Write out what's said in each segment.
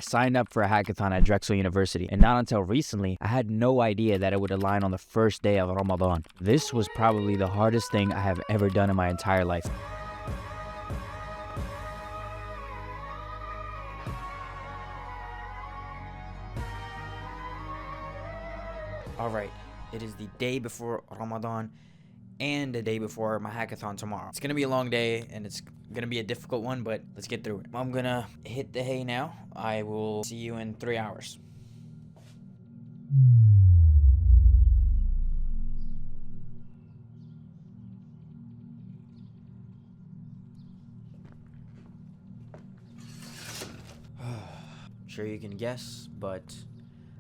I signed up for a hackathon at Drexel University, and not until recently, I had no idea that it would align on the first day of Ramadan. This was probably the hardest thing I have ever done in my entire life. Alright, it is the day before Ramadan and the day before my hackathon tomorrow. It's gonna be a long day and it's gonna be a difficult one, but let's get through it. I'm gonna hit the hay now. I will see you in 3 hours. Sure you can guess, but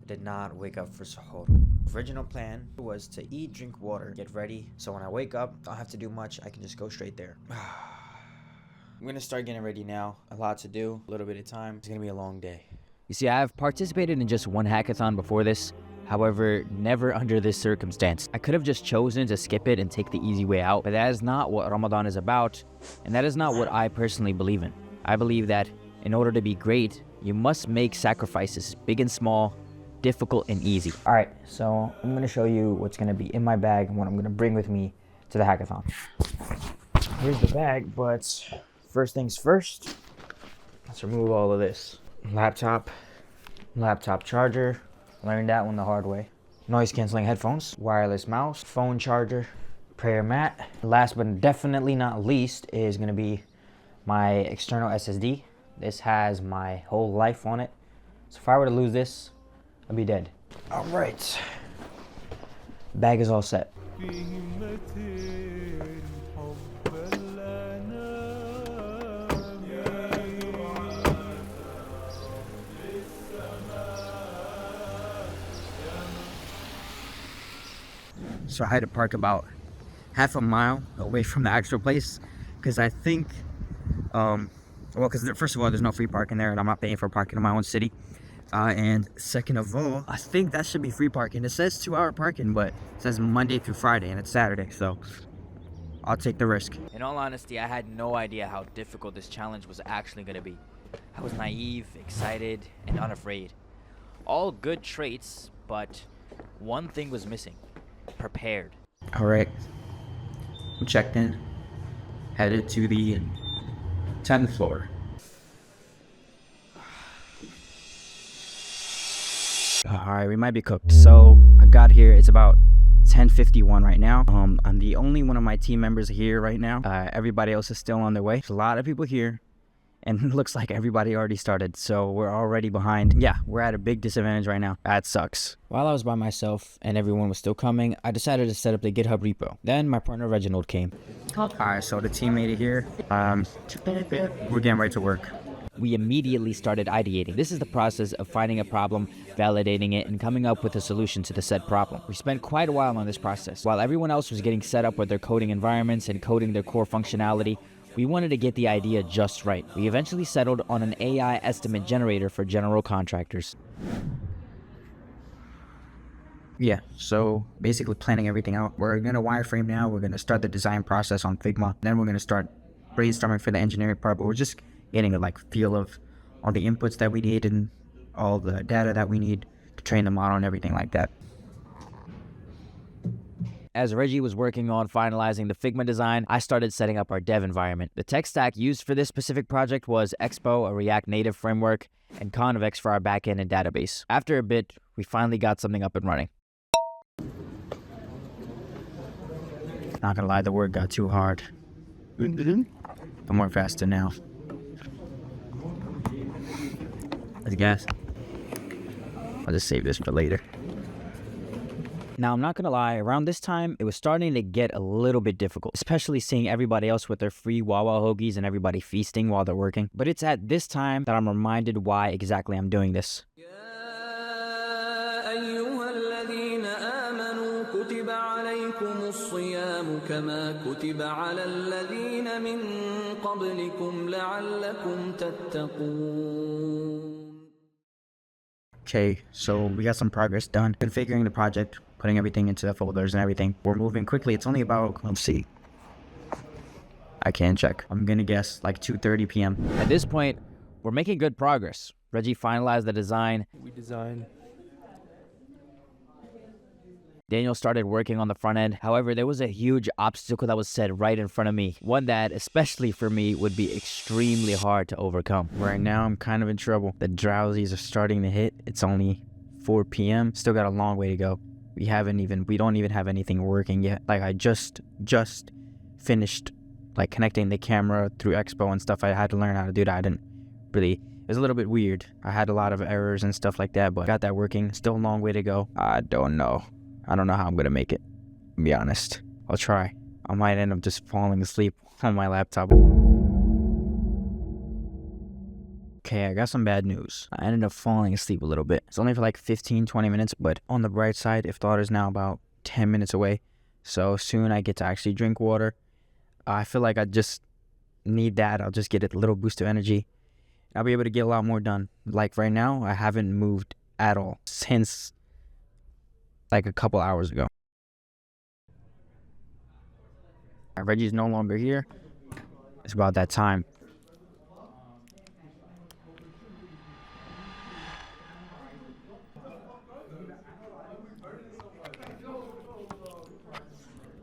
I did not wake up for suhoor. Original plan was to eat, drink water, get ready, so when I wake up, I don't have to do much, I can just go straight there. I'm gonna start getting ready now. A lot to do, a little bit of time. It's gonna be a long day. You see, I have participated in just one hackathon before this. However, never under this circumstance. I could have just chosen to skip it and take the easy way out, but that is not what Ramadan is about, and that is not what I personally believe in. I believe that in order to be great, you must make sacrifices, big and small, difficult and easy. All right, so I'm gonna show you what's gonna be in my bag and what I'm gonna bring with me to the hackathon. Here's the bag, but first things first, let's remove all of this. Laptop charger, learned that one the hard way. Noise canceling headphones, wireless mouse, phone charger, prayer mat. Last but definitely not least is gonna be my external SSD. This has my whole life on it. So if I were to lose this, I'd be dead. All right, bag is all set. So I had to park about half a mile away from the actual place because I think, because first of all, there's no free parking there and I'm not paying for parking in my own city. And second of all, I think that should be free parking. It says 2-hour parking, but it says Monday through Friday and it's Saturday, so I'll take the risk. In all honesty, I had no idea how difficult this challenge was actually going to be. I was naive, excited, and unafraid. All good traits, but one thing was missing. Prepared. All right, I'm checked in, headed to the 10th floor. All right, we might be cooked. So I got here, it's about 10:51 right now. I'm the only one of my team members here right now. Everybody else is still on their way. There's a lot of people here and it looks like everybody already started, so we're already behind. Yeah, we're at a big disadvantage right now. That sucks. While I was by myself and everyone was still coming, I decided to set up the GitHub repo. Then my partner Reginald came. All right, so the team made it here. We're getting right to work. We immediately started ideating. This is the process of finding a problem, validating it, and coming up with a solution to the said problem. We spent quite a while on this process. While everyone else was getting set up with their coding environments and coding their core functionality, we wanted to get the idea just right. We eventually settled on an AI estimate generator for general contractors. Yeah, so basically planning everything out. We're gonna wireframe now. We're gonna start the design process on Figma. Then we're gonna start brainstorming for the engineering part, but we're just getting a feel of all the inputs that we need and all the data that we need to train the model and everything like that. As Reggie was working on finalizing the Figma design, I started setting up our dev environment. The tech stack used for this specific project was Expo, a React Native framework, and Convex for our backend and database. After a bit, we finally got something up and running. Not gonna lie, the work got too hard. I'm more faster now. Let's guess. I'll just save this for later. Now, I'm not gonna lie, around this time, it was starting to get a little bit difficult, especially seeing everybody else with their free Wawa hoagies and everybody feasting while they're working. But it's at this time that I'm reminded why exactly I'm doing this. Okay, so we got some progress done. Configuring the project, putting everything into the folders and everything. We're moving quickly. It's only about, let's see. I can't check. I'm gonna guess like 2:30 p.m. At this point, we're making good progress. Reggie finalized the design. We designed. Daniel started working on the front end. However, there was a huge obstacle that was set right in front of me. One that, especially for me, would be extremely hard to overcome. Right now, I'm kind of in trouble. The drowsies are starting to hit. It's only 4 p.m. Still got a long way to go. We don't even have anything working yet. Like, I just finished, like, connecting the camera through Expo and stuff. I had to learn how to do that. It was a little bit weird. I had a lot of errors and stuff like that, but got that working. Still a long way to go. I don't know how I'm gonna make it, to be honest. I'll try. I might end up just falling asleep on my laptop. Okay, I got some bad news. I ended up falling asleep a little bit. It's only for like 15-20 minutes, but on the bright side, iftar is now about 10 minutes away. So soon I get to actually drink water. I feel like I just need that. I'll just get a little boost of energy. I'll be able to get a lot more done. Like right now, I haven't moved at all since like a couple hours ago. Reggie's no longer here. It's about that time.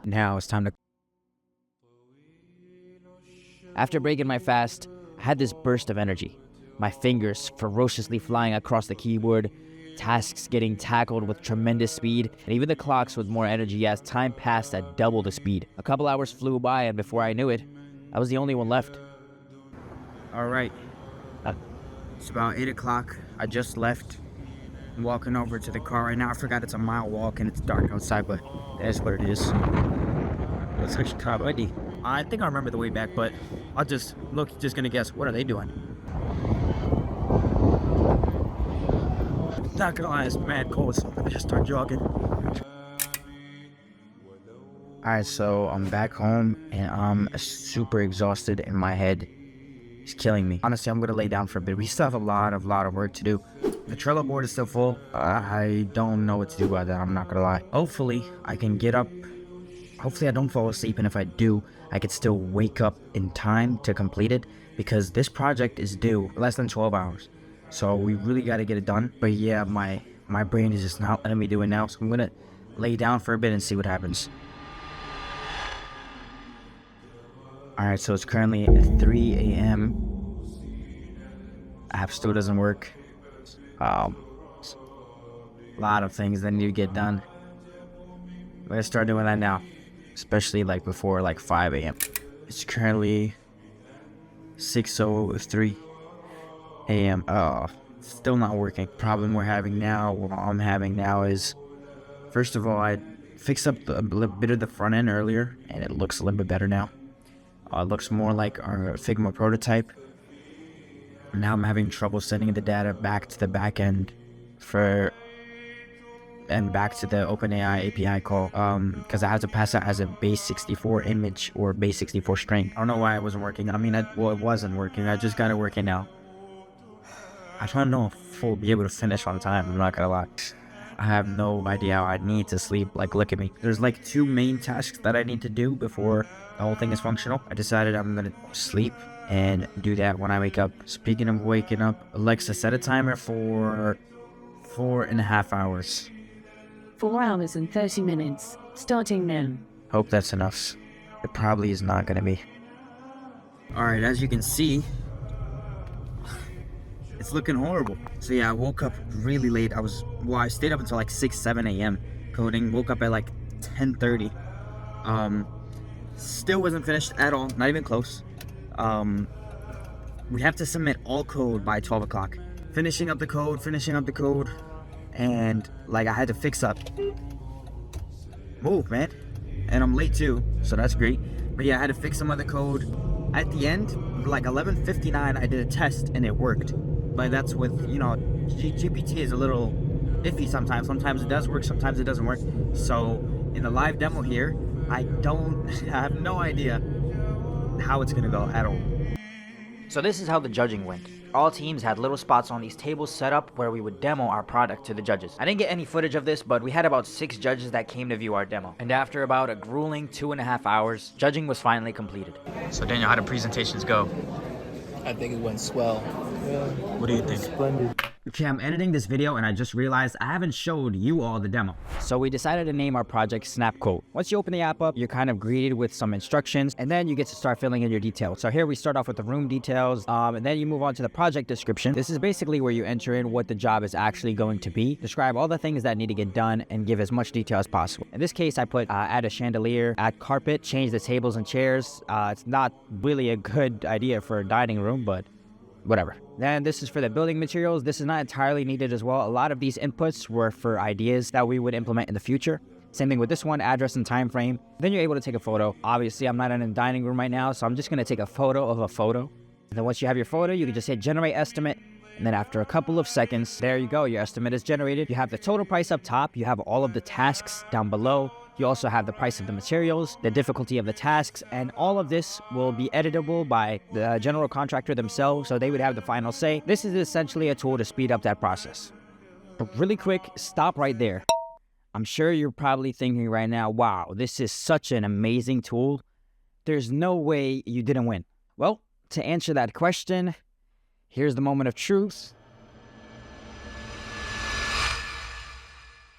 Now it's time to... After breaking my fast, I had this burst of energy. My fingers ferociously flying across the keyboard, tasks getting tackled with tremendous speed, and even the clocks with more energy as time passed at double the speed. A couple hours flew by, and before I knew it, I was the only one left. Alright. It's about 8 o'clock. I just left. I'm walking over to the car right now. I forgot it's a mile walk and it's dark outside, but that's what it is. Looks like Chicago ID. I think I remember the way back, but I'll just gonna guess. What are they doing? Not gonna lie, it's mad cold, so I'm gonna just start jogging. Alright, so I'm back home and I'm super exhausted and my head is killing me. Honestly, I'm gonna lay down for a bit. We still have a lot of work to do. The Trello board is still full. I don't know what to do about that, I'm not gonna lie. Hopefully, I can get up. Hopefully I don't fall asleep, and if I do, I could still wake up in time to complete it, because this project is due less than 12 hours. So we really got to get it done. But yeah, my brain is just not letting me do it now. So I'm going to lay down for a bit and see what happens. Alright, so it's currently 3 a.m. App still doesn't work. A lot of things that need to get done. I'm going to start doing that now. Especially like before like 5 a.m. It's currently 6:03 a.m. Still not working. Problem I'm having now is, first of all, I fixed up a bit of the front end earlier, and it looks a little bit better now. It looks more like our Figma prototype. Now I'm having trouble sending the data back to the back end and back to the OpenAI API call, because I have to pass it as a base 64 image or base 64 string. I don't know why it wasn't working. I mean, it wasn't working. I just got it working now. I don't know if we'll be able to finish on time, I'm not gonna lie. I have no idea how I need to sleep. Like, look at me. There's like 2 main tasks that I need to do before the whole thing is functional. I decided I'm gonna sleep and do that when I wake up. Speaking of waking up, Alexa, set a timer for 4.5 hours. 4 hours and 30 minutes, starting now. Hope that's enough. It probably is not gonna be. Alright, as you can see, it's looking horrible. So yeah, I woke up really late. I stayed up until like 6-7 a.m. coding. Woke up at like 10:30. Still wasn't finished at all, not even close. We have to submit all code by 12 o'clock. Finishing up the code. And like I had to fix up. Move, man. And I'm late too, so that's great. But yeah, I had to fix some other code. At the end, like 11:59, I did a test and it worked. But that's with, GPT is a little iffy sometimes. Sometimes it does work, sometimes it doesn't work. So in the live demo here, I have no idea how it's gonna go at all. So this is how the judging went. All teams had little spots on these tables set up where we would demo our product to the judges. I didn't get any footage of this, but we had about 6 judges that came to view our demo. And after about a grueling 2.5 hours, judging was finally completed. So Daniel, how did presentations go? I think it went swell. What do you think? Splendid. Okay, I'm editing this video and I just realized I haven't showed you all the demo. So we decided to name our project Snapcode. Once you open the app up, you're kind of greeted with some instructions and then you get to start filling in your details. So here we start off with the room details and then you move on to the project description. This is basically where you enter in what the job is actually going to be, describe all the things that need to get done and give as much detail as possible. In this case, I put add a chandelier, add carpet, change the tables and chairs. It's not really a good idea for a dining room, but whatever. Then this is for the building materials. This is not entirely needed as well. A lot of these inputs were for ideas that we would implement in the future. Same thing with this one, address and time frame. Then you're able to take a photo. Obviously, I'm not in a dining room right now, so I'm just gonna take a photo of a photo. And then once you have your photo, you can just hit generate estimate. And then after a couple of seconds, there you go, your estimate is generated. You have the total price up top. You have all of the tasks down below. You also have the price of the materials, the difficulty of the tasks, and all of this will be editable by the general contractor themselves, so they would have the final say. This is essentially a tool to speed up that process. But really quick, stop right there. I'm sure you're probably thinking right now, wow, this is such an amazing tool. There's no way you didn't win. Well, to answer that question, here's the moment of truth.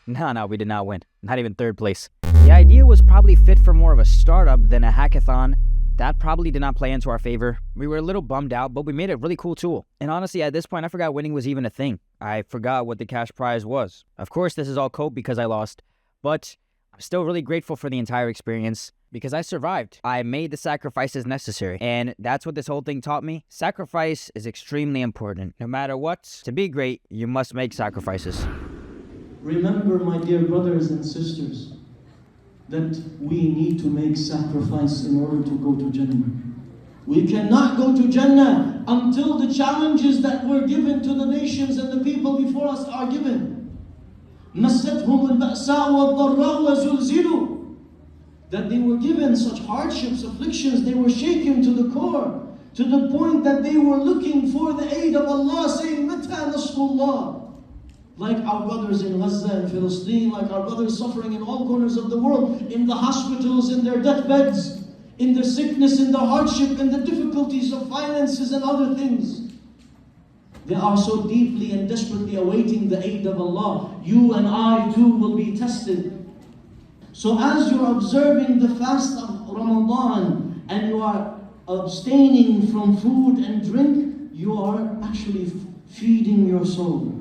No, we did not win. Not even third place. The idea was probably fit for more of a startup than a hackathon. That probably did not play into our favor. We were a little bummed out, but we made a really cool tool. And honestly, at this point, I forgot winning was even a thing. I forgot what the cash prize was. Of course, this is all cope because I lost, but I'm still really grateful for the entire experience because I survived. I made the sacrifices necessary, and that's what this whole thing taught me. Sacrifice is extremely important. No matter what, to be great, you must make sacrifices. Remember, my dear brothers and sisters, that we need to make sacrifice in order to go to Jannah. We cannot go to Jannah until the challenges that were given to the nations and the people before us are given. مَسَّتْهُمُ الْبَأْسَاءُ وَالضَّرَّاءُ وَزُلْزِلُوا. That they were given such hardships, afflictions, they were shaken to the core, to the point that they were looking for the aid of Allah, saying, مَتَى نَصْرُ اللَّهِ. Like our brothers in Gaza and Palestine, like our brothers suffering in all corners of the world, in the hospitals, in their deathbeds, in their sickness, in their hardship, in the difficulties of finances and other things. They are so deeply and desperately awaiting the aid of Allah. You and I too will be tested. So as you're observing the fast of Ramadan and you are abstaining from food and drink, you are actually feeding your soul.